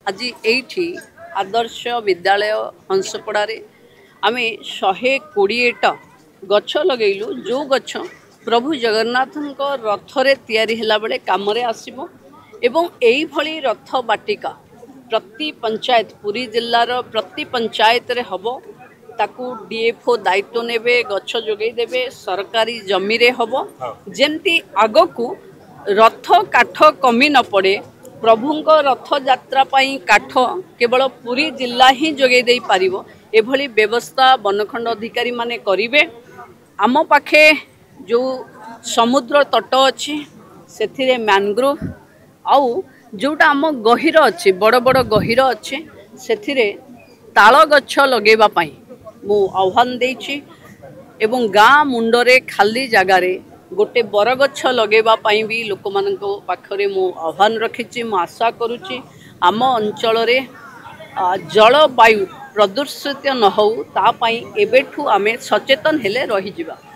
आज एठी आदर्श विद्यालय हंसपड़े आम 120टा गछ लगेलु जो गछ प्रभु जगन्नाथ रथरे तैयारी हैला बेले काम रे आसीबो एवं एई भली रथ बाटिका प्रति पंचायत पुरी जिल्लार प्रति पंचायत रे हबो ताकू डीएफओ दायित्व नेबे गछ जोगै देबे सरकारी जमी रे हबो जेमती आगकू रथ काठ कमी न पड़े प्रभुंक रथ यात्रा पाई काठ केवल पुरी जिला ही जोगे दे पारिबो एभली व्यवस्था बनखंड अधिकारी माने करिवे। आम पाखे जो समुद्र तट अच्छी से मैनग्रोव आउ जोटा आम गहिर अच्छी बड़ बड़ गहिर अच्छे से ताल गछ लगेबा पाई मु आह्वान देछि एवं गाँ मुंडरे खाली जगार गोटे बरगछ लगेबा पाई भी लोक माननको पाखरे मु आह्वान रखिछि। मु आशा करुछि आम अंचल रे जलवायु प्रदूषित न हो ता पाई एबेठू आमे सचेतन हेले रही जिबा।